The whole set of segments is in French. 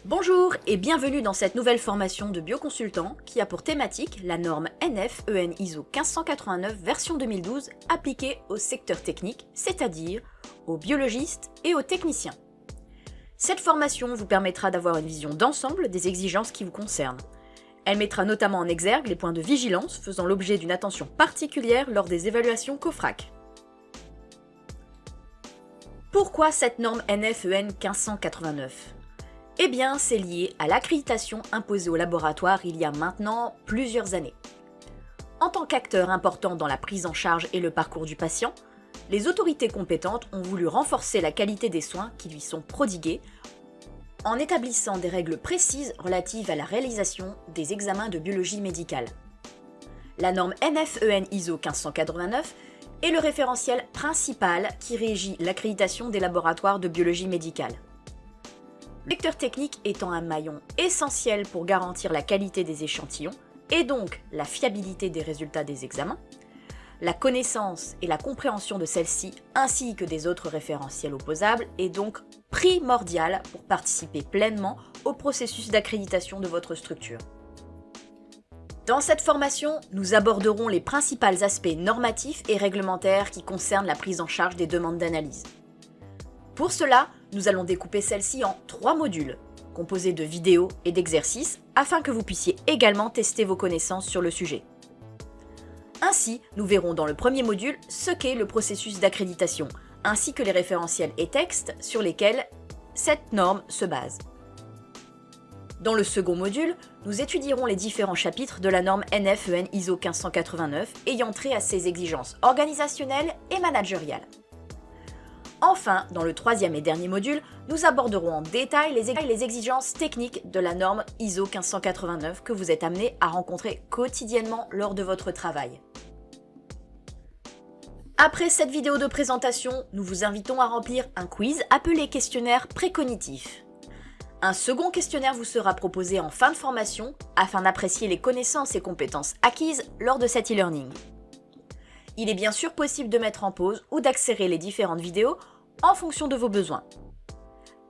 Bonjour et bienvenue dans cette nouvelle formation de bioconsultant qui a pour thématique la norme NF-EN ISO 1589 version 2012 appliquée au secteur technique, c'est-à-dire aux biologistes et aux techniciens. Cette formation vous permettra d'avoir une vision d'ensemble des exigences qui vous concernent. Elle mettra notamment en exergue les points de vigilance faisant l'objet d'une attention particulière lors des évaluations COFRAC. Pourquoi cette norme NF-EN 1589 ? Eh bien, c'est lié à l'accréditation imposée au laboratoire il y a maintenant plusieurs années. En tant qu'acteur important dans la prise en charge et le parcours du patient, les autorités compétentes ont voulu renforcer la qualité des soins qui lui sont prodigués en établissant des règles précises relatives à la réalisation des examens de biologie médicale. La norme NF-EN ISO 1589 est le référentiel principal qui régit l'accréditation des laboratoires de biologie médicale. Le secteur technique étant un maillon essentiel pour garantir la qualité des échantillons et donc la fiabilité des résultats des examens, la connaissance et la compréhension de celle-ci ainsi que des autres référentiels opposables est donc primordiale pour participer pleinement au processus d'accréditation de votre structure. Dans cette formation, nous aborderons les principaux aspects normatifs et réglementaires qui concernent la prise en charge des demandes d'analyse. Pour cela, nous allons découper celle-ci en 3 modules, composés de vidéos et d'exercices, afin que vous puissiez également tester vos connaissances sur le sujet. Ainsi, nous verrons dans le premier module ce qu'est le processus d'accréditation, ainsi que les référentiels et textes sur lesquels cette norme se base. Dans le second module, nous étudierons les différents chapitres de la norme NF-EN ISO 1589 ayant trait à ses exigences organisationnelles et managériales. Enfin, dans le troisième et dernier module, nous aborderons en détail les exigences techniques de la norme ISO 1589 que vous êtes amené à rencontrer quotidiennement lors de votre travail. Après cette vidéo de présentation, nous vous invitons à remplir un quiz appelé questionnaire précognitif. Un second questionnaire vous sera proposé en fin de formation afin d'apprécier les connaissances et compétences acquises lors de cet e-learning. Il est bien sûr possible de mettre en pause ou d'accélérer les différentes vidéos en fonction de vos besoins.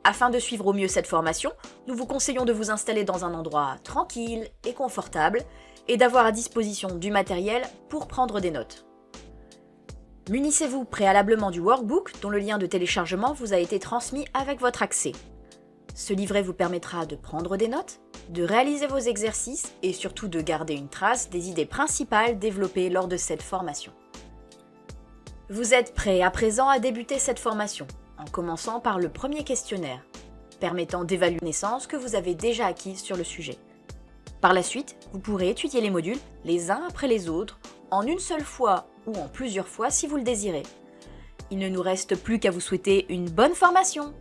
Afin de suivre au mieux cette formation, nous vous conseillons de vous installer dans un endroit tranquille et confortable et d'avoir à disposition du matériel pour prendre des notes. Munissez-vous préalablement du workbook dont le lien de téléchargement vous a été transmis avec votre accès. Ce livret vous permettra de prendre des notes, de réaliser vos exercices et surtout de garder une trace des idées principales développées lors de cette formation. Vous êtes prêts à présent à débuter cette formation, en commençant par le premier questionnaire, permettant d'évaluer les connaissances que vous avez déjà acquises sur le sujet. Par la suite, vous pourrez étudier les modules les uns après les autres, en une seule fois ou en plusieurs fois si vous le désirez. Il ne nous reste plus qu'à vous souhaiter une bonne formation!